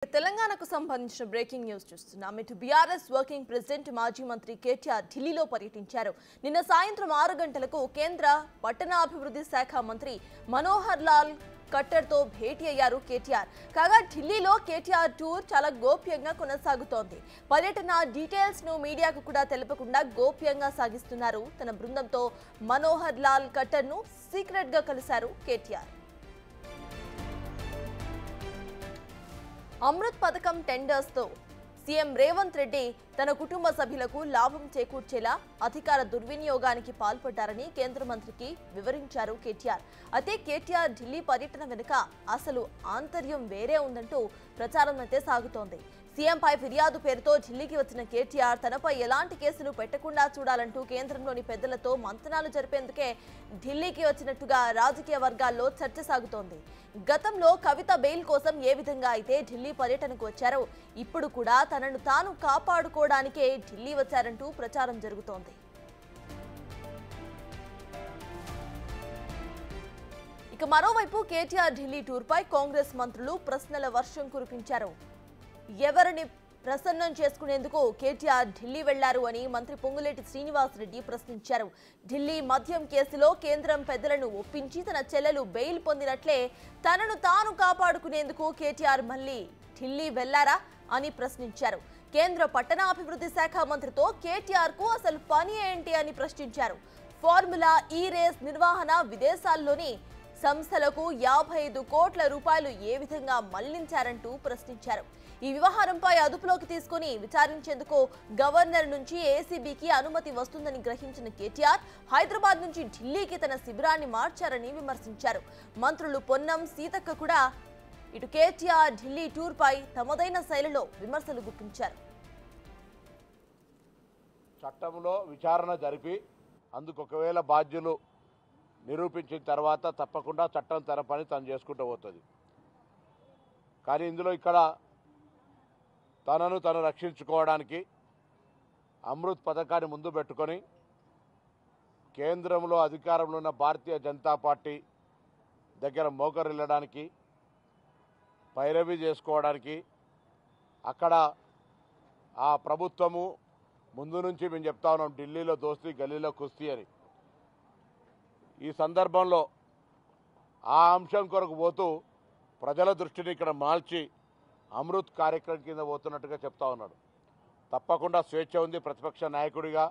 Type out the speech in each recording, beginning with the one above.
తెలంగాణకు సంబంధించిన breaking news చూస్తున్నాం. ఇటు బీఆర్ఎస్ వర్కింగ్ ప్రెసిడెంట్ మాజీ మంత్రి కేటీఆర్ ఢిల్లీలో పర్యటించారు. నిన్న సాయంత్రం 6 గంటలకు కేంద్ర పట్టణాభివృద్ధి శాఖ మంత్రి మనోహర్ లాల్ ఖట్టర్తో భేటీ అయ్యారు కేటీఆర్. కాగా ఢిల్లీలో కేటీఆర్ టూర్ చాలా గోప్యంగా కొనసాగుతోంది. పర్యటన డీటెయిల్స్ ను మీడియాకు కూడా తెలపకుండా గోప్యంగా సాగిస్తున్నారు. తన బృందంతో మనోహర్ లాల్ ఖట్టర్ ను సీక్రెట్ గా కలిశారు కేటీఆర్. అమృత్ పథకం టెండర్స్ తో సీఎం రేవంత్ రెడ్డి తన కుటుంబ సభ్యులకు లాభం చేకూర్చేలా అధికార దుర్వినియోగానికి పాల్పడ్డారని కేంద్ర మంత్రికి వివరించారు కేటీఆర్. అయితే కేటీఆర్ ఢిల్లీ పర్యటన వెనుక అసలు ఆంతర్యం వేరే ఉందంటూ ప్రచారం అయితే సాగుతోంది. సీఎంపై ఫిర్యాదు పేరుతో ఢిల్లీకి వచ్చిన కేటీఆర్ తనపై ఎలాంటి కేసులు పెట్టకుండా చూడాలంటూ కేంద్రంలోని పెద్దలతో మంతనాలు జరిపేందుకే ఢిల్లీకి వచ్చినట్టుగా రాజకీయ వర్గాల్లో చర్చ సాగుతోంది. గతంలో కవిత బెయిల్ కోసం ఏ విధంగా అయితే ఢిల్లీ పర్యటనకు వచ్చారో ఇప్పుడు కూడా తనను తాను కాపాడుకోవడానికే ఢిల్లీ వచ్చారంటూ ప్రచారం జరుగుతోంది. ఇక మరోవైపు కేటీఆర్ ఢిల్లీ టూర్పై కాంగ్రెస్ మంత్రులు ప్రశ్నల వర్షం కురిపించారు. ఎవరిని ప్రసన్నం చేసుకునేందుకు కేటీఆర్ ఢిల్లీ వెళ్లారు అని మంత్రి పొంగులేటి శ్రీనివాసరెడ్డి ప్రశ్నించారు. ఢిల్లీ మద్యం కేసులో కేంద్రం పెద్దలను ఒప్పించి తన చెల్లెలు బెయిల్ పొందినట్లే తనను తాను కాపాడుకునేందుకు కేటీఆర్ మళ్లీ ఢిల్లీ వెళ్లారా అని ప్రశ్నించారు. కేంద్ర పట్టణాభివృద్ధి శాఖ మంత్రితో కేటీఆర్ కు అసలు పని ఏంటి అని ప్రశ్నించారు. ఫార్ములా ఈ రేస్ నిర్వహణ విదేశాల్లోని సంస్థలకు 55 కోట్ల రూపాయలు ఏ విధంగా మళ్లించారంటూ ప్రశ్నించారు. ఈ వ్యవహారంపై అదుపులోకి తీసుకుని విచారించేందుకు గవర్నర్ నుంచి ఏసీబీకి అనుమతి వస్తుందని గ్రహించిన కేటీఆర్ హైదరాబాద్ నుంచి ఢిల్లీకి తన శిబిరాన్ని మార్చారని విమర్శించారు. మంత్రులు పొన్నం సీతక్క కూడా ఇటు కేటీఆర్ ఢిల్లీ టూర్ పై తమదైన శైలిలో విమర్శలు గుప్పించారు. చట్టంలో విచారణ జరిపి అందుకు ఒకవేళ బాధ్యులు నిరూపించిన తర్వాత తప్పకుండా చట్టం తన పని తను చేసుకుంటూ పోతుంది. కానీ ఇందులో ఇక్కడ తనను తను రక్షించుకోవడానికి అమృత్ పథకాన్ని ముందు పెట్టుకొని కేంద్రంలో అధికారంలో ఉన్న భారతీయ జనతా పార్టీ దగ్గర మోకరిల్లడానికి పైరవీ చేసుకోవడానికి అక్కడ ఆ ప్రభుత్వము ముందు నుంచి మేము చెప్తా ఉన్నాం ఢిల్లీలో దోస్తీ గల్లీలో కుస్తీ అని. ఈ సందర్భంలో ఆ అంశం కొరకు పోతూ ప్రజల దృష్టిని ఇక్కడ మార్చి అమృత్ కార్యక్రమం కింద పోతున్నట్టుగా చెప్తా ఉన్నాడు. తప్పకుండా స్వేచ్ఛ ఉంది. ప్రతిపక్ష నాయకుడిగా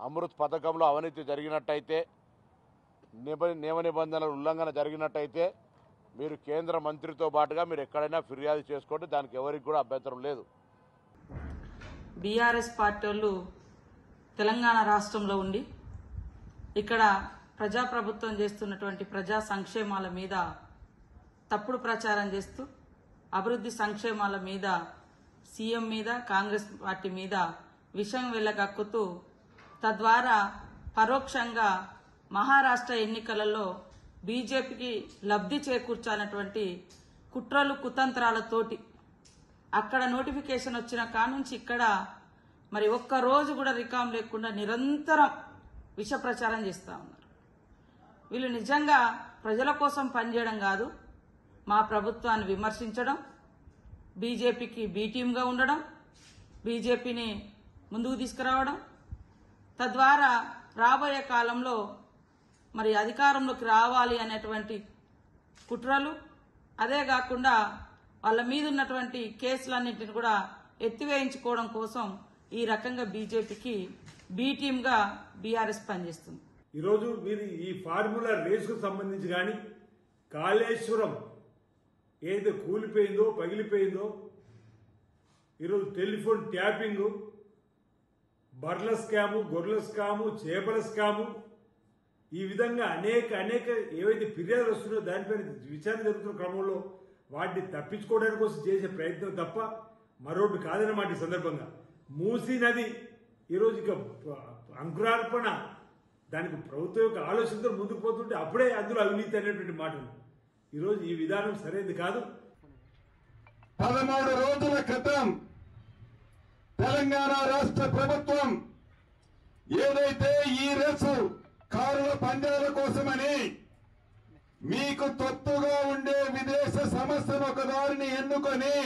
అమృత్ పథకంలో అవినీతి జరిగినట్టయితే నియమ నిబంధనల ఉల్లంఘన జరిగినట్టయితే మీరు కేంద్ర మంత్రితో పాటుగా మీరు ఎక్కడైనా ఫిర్యాదు చేసుకోండి, దానికి ఎవరికి కూడా అభ్యంతరం లేదు. బీఆర్ఎస్ పార్టీ వాళ్ళు తెలంగాణ రాష్ట్రంలో ఉండి ఇక్కడ ప్రజాప్రభుత్వం చేస్తున్నటువంటి ప్రజా సంక్షేమాల మీద తప్పుడు ప్రచారం చేస్తూ అభివృద్ధి సంక్షేమాల మీద సీఎం మీద కాంగ్రెస్ పార్టీ మీద విషం వెళ్ళగక్కుతూ తద్వారా పరోక్షంగా మహారాష్ట్ర ఎన్నికలలో బీజేపీకి లబ్ధి చేకూర్చానటువంటి కుట్రలు కుతంత్రాలతోటి అక్కడ నోటిఫికేషన్ వచ్చిన కానుంచి ఇక్కడ మరి ఒక్కరోజు కూడా రికాం లేకుండా నిరంతరం విష ప్రచారం చేస్తూ ఉన్నారు. వీళ్ళు నిజంగా ప్రజల కోసం పనిచేయడం కాదు, మా ప్రభుత్వాన్ని విమర్శించడం, బీజేపీకి బీ టీమ్గా ఉండడం, బీజేపీని ముందుకు తీసుకురావడం, తద్వారా రాబోయే కాలంలో మరి అధికారంలోకి రావాలి అనేటువంటి కుట్రలు, అదే కాకుండా వాళ్ళ మీద ఉన్నటువంటి కేసులన్నింటిని కూడా ఎత్తివేయించుకోవడం కోసం ఈ రకంగా బీజేపీకి బీ టీమ్గా బీఆర్ఎస్ పనిచేస్తుంది. ఈరోజు మీరు ఈ ఫార్ములా రేసుకు సంబంధించి కానీ కాళేశ్వరం ఏదైతే కూలిపోయిందో పగిలిపోయిందో, ఈరోజు టెలిఫోన్ ట్యాపింగు, బర్ల స్కాము, గొర్రెల స్కాము, చేపల స్కాము, ఈ విధంగా అనేక ఏవైతే ఫిర్యాదులు వస్తున్నాయో దానిపైన విచారణ జరుగుతున్న క్రమంలో వాటిని తప్పించుకోవడానికి కోసం చేసే ప్రయత్నం తప్ప మరొకటి కాదన్నమాట. ఈ సందర్భంగా మూసీ నది ఈరోజు ఇక అంకురార్పణ దానికి ప్రభుత్వం యొక్క ఆలోచనతో ముందుకు పోతుంటే అప్పుడే అందులో అవినీతి అనేటువంటి మాటలు. ఈరోజు ఈ విధానం సరైనది కాదు. 13 రోజుల క్రితం తెలంగాణ రాష్ట్ర ప్రభుత్వం ఏదైతే ఈ రేసు కారుల పందాల కోసమని మీకు తొత్తుగా ఉండే విదేశ సంస్థను ఒక దారిని ఎన్నుకొని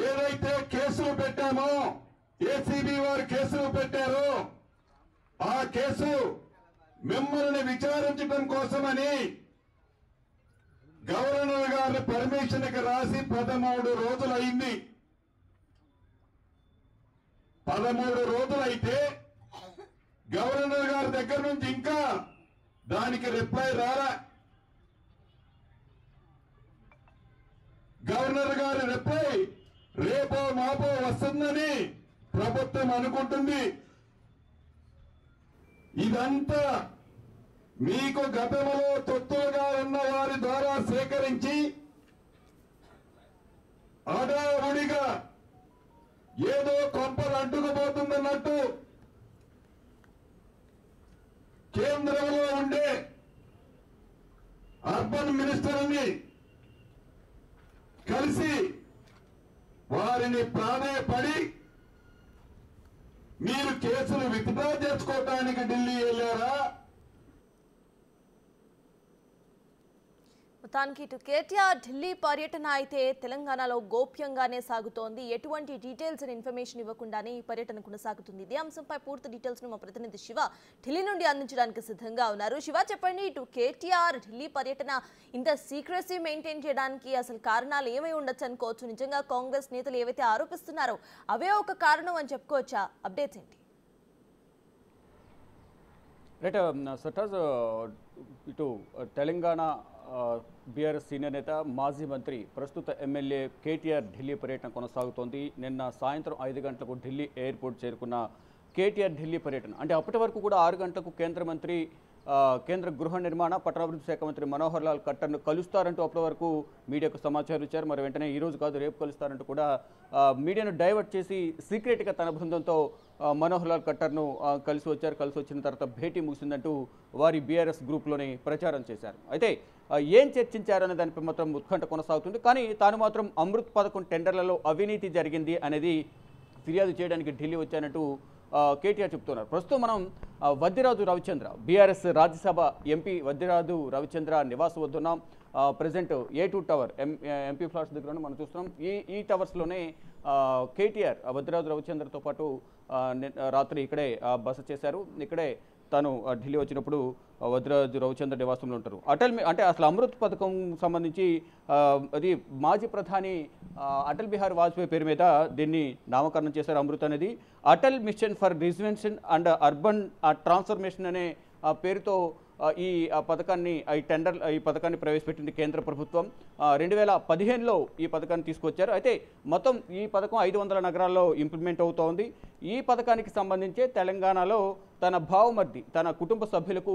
ఏదైతే కేసులు పెట్టామో, ఏసీబీ వారు కేసులు పెట్టారో, ఆ కేసు మిమ్మల్ని విచారించడం కోసమని గవర్నర్ గారి పర్మిషన్ కి రాసి 13 రోజులైంది. 13 రోజులైతే గవర్నర్ గారి దగ్గర నుంచి ఇంకా దానికి రిప్లై రాలా. గవర్నర్ గారి రిప్లై రేపో మాపో వస్తుందని ప్రభుత్వం అనుకుంటుంది. ఇదంతా మీకు గతంలో తొత్తులుగా ఉన్న వారి ద్వారా సేకరించి అడావుడిగా ఏదో కొంపలు అంటుకుపోతుందన్నట్టు కేంద్రంలో ఉండే అర్బన్ మినిస్టర్ని కలిసి వారిని ప్రాధేయపడి మీరు కేసులు విత్డ్రా చేసుకోవడానికి ఢిల్లీ వెళ్ళారా? మొత్తానికి ఇటు కేటీఆర్ ఢిల్లీ పర్యటన అయితే తెలంగాణలో గోప్యంగానే సాగుతోంది. ఎటువంటి డీటెయిల్స్ అండ్ ఇన్ఫర్మేషన్ ఇవ్వకుండానే ఈ పర్యటన కొనసాగుతుంది. ఇదే అంశంపై పూర్తి డీటెయిల్స్ ను మా ప్రతినిధి శివ ఢిల్లీ నుండి అందించడానికి సిద్ధంగా ఉన్నారు. శివ, చెప్పండి, ఇటు కేటీఆర్ ఢిల్లీ పర్యటన ఇంత సీక్రెసీ మెయింటైన్ చేయడానికి అసలు కారణాలు ఏమై ఉండొచ్చు అనుకోవచ్చు? నిజంగా కాంగ్రెస్ నేతలు ఏవైతే ఆరోపిస్తున్నారో అవే ఒక కారణం అని చెప్పుకోవచ్చా? అప్డేట్స్ ఏంటి? రైట్ సర్టాజ్, ఇటు తెలంగాణ బీఆర్ఎస్ సీనియర్ నేత మాజీ మంత్రి ప్రస్తుత ఎమ్మెల్యే కేటీఆర్ ఢిల్లీ పర్యటన కొనసాగుతోంది. నిన్న సాయంత్రం 5 గంటలకు ఢిల్లీ ఎయిర్పోర్ట్ చేరుకున్న కేటీఆర్ ఢిల్లీ పర్యటన అంటే అప్పటి వరకు కూడా 6 గంటలకు కేంద్ర గృహ నిర్మాణ పట్టణాభివృద్ధి శాఖ మంత్రి మనోహర్ లాల్ ఖట్టర్ను కలుస్తారంటూ అప్పటి వరకు మీడియాకు సమాచారం ఇచ్చారు. మరి వెంటనే ఈ రోజు కాదు రేపు కలుస్తారంటూ కూడా మీడియాను డైవర్ట్ చేసి సీక్రెట్గా తన బృందంతో మనోహర్ లాల్ ఖట్టర్ను కలిసి వచ్చారు. కలిసి వచ్చిన తర్వాత భేటీ ముగిసిందంటూ వారి బీఆర్ఎస్ గ్రూప్లోనే ప్రచారం చేశారు. అయితే ఏం చర్చించారనే దానిపై మాత్రం ఉత్కంఠ కొనసాగుతుంది. కానీ తాను మాత్రం అమృత్ పథకం టెండర్లలో అవినీతి జరిగింది అనేది ఫిర్యాదు చేయడానికి ఢిల్లీ వచ్చానంటూ కేటీఆర్ చెప్తున్నారు. ప్రస్తుతం మనం వద్దిరాజు రవిచంద్ర బీఆర్ఎస్ రాజ్యసభ ఎంపీ వద్దిరాజు రవిచంద్ర నివాసం వద్దున్నాం. Present A2 tower MP flats దగ్గర మనం చూస్తున్నాం. ఈ టవర్స్లోనే కేటీఆర్ వద్దిరాజు రవిచంద్రతో పాటు రాత్రి ఇక్కడే బస చేశారు. ఇక్కడే తాను ఢిల్లీ వచ్చినప్పుడు వద్దిరాజు రవిచంద్ర నివాసంలో ఉంటారు. అంటే అసలు అమృత్ పథకం సంబంధించి అది మాజీ ప్రధాని అటల్ బిహారీ వాజ్పేయి పేరు మీద దీన్ని నామకరణం చేశారు. అమృత్ అనేది Atal mission for reservation and urban transformation అనే పేరుతో ఈ పథకాన్ని ప్రవేశపెట్టింది కేంద్ర ప్రభుత్వం. 2015లో ఈ పథకాన్ని తీసుకొచ్చారు. అయితే మొత్తం ఈ పథకం 500 నగరాల్లో ఇంప్లిమెంట్ అవుతోంది. ఈ పథకానికి సంబంధించి తెలంగాణలో తన భావమర్ది తన కుటుంబ సభ్యులకు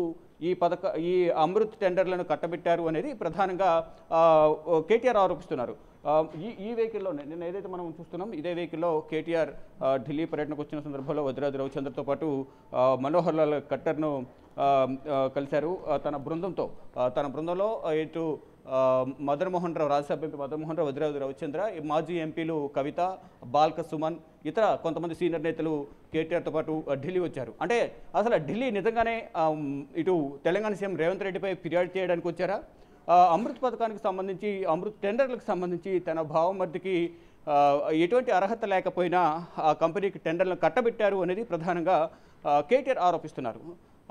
ఈ అమృత్ టెండర్లను కట్టబెట్టారు అనేది ప్రధానంగా కేటీఆర్ ఆరోపిస్తున్నారు. ఈ వెహికల్లోనే నిన్న ఏదైతే మనం చూస్తున్నాం ఇదే వెహికల్లో కేటీఆర్ ఢిల్లీ పర్యటనకు వచ్చిన సందర్భంలో వద్దిరాజు రవిచంద్రతో పాటు మనోహర్ లాల్ ఖట్టర్ను కలిశారు. తన బృందంలో ఇటు మదన్మోహన్ రావు, రాజ్యసభ ఎంపీ మదన్మోహన్ రావు, వద్దిరాజు రవిచంద్ర, మాజీ ఎంపీలు కవిత, బాల్క సుమన్, ఇతర కొంతమంది సీనియర్ నేతలు కేటీఆర్తో పాటు ఢిల్లీ వచ్చారు. అంటే అసలు ఢిల్లీ నిజంగానే ఇటు తెలంగాణ సీఎం రేవంత్ రెడ్డిపై ఫిర్యాదు చేయడానికి వచ్చారా? అమృత్ పథకానికి సంబంధించి అమృత్ టెండర్లకు సంబంధించి తన భావమర్దికి ఎటువంటి అర్హత లేకపోయినా ఆ కంపెనీకి టెండర్లను కట్టబెట్టారు అనేది ప్రధానంగా కేటీఆర్ ఆరోపిస్తున్నారు.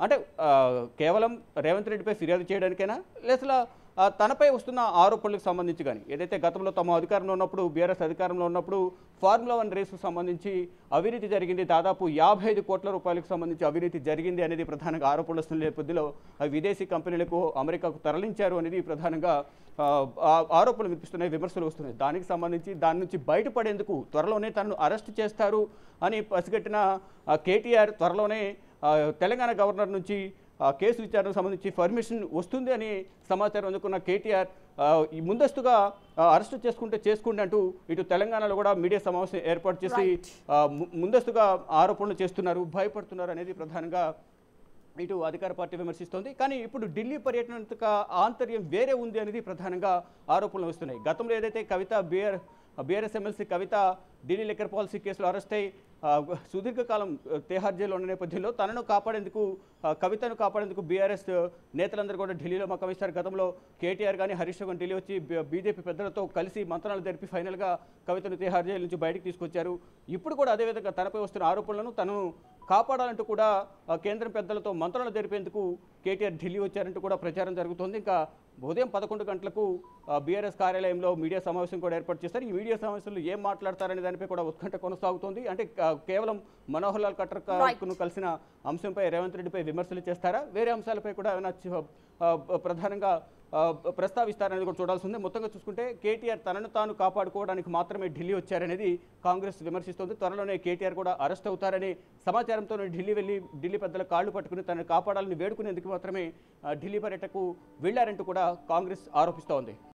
అంటే కేవలం రేవంత్ రెడ్డిపై ఫిర్యాదు చేయడానికైనా లేదా తనపై వస్తున్న ఆరోపణలకు సంబంధించి కానీ ఏదైతే గతంలో తమ అధికారంలో ఉన్నప్పుడు బీఆర్ఎస్ అధికారంలో ఉన్నప్పుడు ఫార్ములా 1 రేసుకు సంబంధించి అవినీతి జరిగింది, దాదాపు 55 కోట్ల రూపాయలకు సంబంధించి అవినీతి జరిగింది అనేది ప్రధానంగా ఆరోపణలు వస్తున్న నేపథ్యంలో విదేశీ కంపెనీలకు అమెరికాకు తరలించారు అనేది ప్రధానంగా ఆరోపణలు వినిపిస్తున్నాయి, విమర్శలు వస్తున్నాయి. దానికి సంబంధించి దాని నుంచి బయటపడేందుకు త్వరలోనే తనను అరెస్ట్ చేస్తారు అని పసిగట్టిన కేటీఆర్ త్వరలోనే తెలంగాణ గవర్నర్ నుంచి కేసు విచారణకు సంబంధించి పర్మిషన్ వస్తుంది అని సమాచారం అందుకున్న కేటీఆర్ ముందస్తుగా అరెస్టు చేసుకోండి అంటూ ఇటు తెలంగాణలో కూడా మీడియా సమావేశం ఏర్పాటు చేసి ముందస్తుగా ఆరోపణలు చేస్తున్నారు, భయపడుతున్నారు అనేది ప్రధానంగా ఇటు అధికార పార్టీ విమర్శిస్తోంది. కానీ ఇప్పుడు ఢిల్లీ పర్యటన ఆంతర్యం వేరే ఉంది అనేది ప్రధానంగా ఆరోపణలు వస్తున్నాయి. గతంలో ఏదైతే కవిత బీఆర్ఎస్ ఎమ్మెల్సీ కవిత ఢిల్లీ లిక్కర్ పాలసీ కేసులో అరెస్ట్ అయి సుదీర్ఘకాలం తిహార్ జైల్లో ఉన్న నేపథ్యంలో తనను కాపాడేందుకు కవితను కాపాడేందుకు బీఆర్ఎస్ నేతలందరూ కూడా ఢిల్లీలో మకమిస్తారు. గతంలో కేటీఆర్ కానీ హరీష్ రావు ఢిల్లీ వచ్చి బీజేపీ పెద్దలతో కలిసి మంత్రాలు జరిపి ఫైనల్గా కవితను తిహార్ జైలు నుంచి బయటకు తీసుకొచ్చారు. ఇప్పుడు కూడా అదేవిధంగా తనపై వస్తున్న ఆరోపణలను తను కాపాడాలంటూ కూడా కేంద్రం పెద్దలతో మంత్రాలు జరిపేందుకు కేటీఆర్ ఢిల్లీ వచ్చారంటూ కూడా ప్రచారం జరుగుతోంది. ఇంకా ఉదయం 11 గంటలకు బీఆర్ఎస్ కార్యాలయంలో మీడియా సమావేశం కూడా ఏర్పాటు చేస్తారు. ఈ మీడియా సమావేశంలో ఏం మాట్లాడతారనే దానిపై కూడా ఉత్కంఠ కొనసాగుతోంది. అంటే కేవలం మనోహర్ లాల్ ఖట్టర్ను కలిసిన అంశంపై రేవంత్ రెడ్డిపై విమర్శలు చేస్తారా, వేరే అంశాలపై కూడా ఏమైనా ప్రధానంగా ప్రస్తావిస్తారనేది కూడా చూడాల్సి ఉంది. మొత్తంగా చూసుకుంటే కేటీఆర్ తనను తాను కాపాడుకోవడానికి మాత్రమే ఢిల్లీ వచ్చారనేది కాంగ్రెస్ విమర్శిస్తోంది. త్వరలోనే కేటీఆర్ కూడా అరెస్ట్ అవుతారనే సమాచారంతో ఢిల్లీ వెళ్ళి ఢిల్లీ పెద్దల కాళ్లు పట్టుకుని తనను కాపాడాలని వేడుకునేందుకు మాత్రమే ఢిల్లీ పర్యటనకు వెళ్లారంటూ కూడా కాంగ్రెస్ ఆరోపిస్తోంది.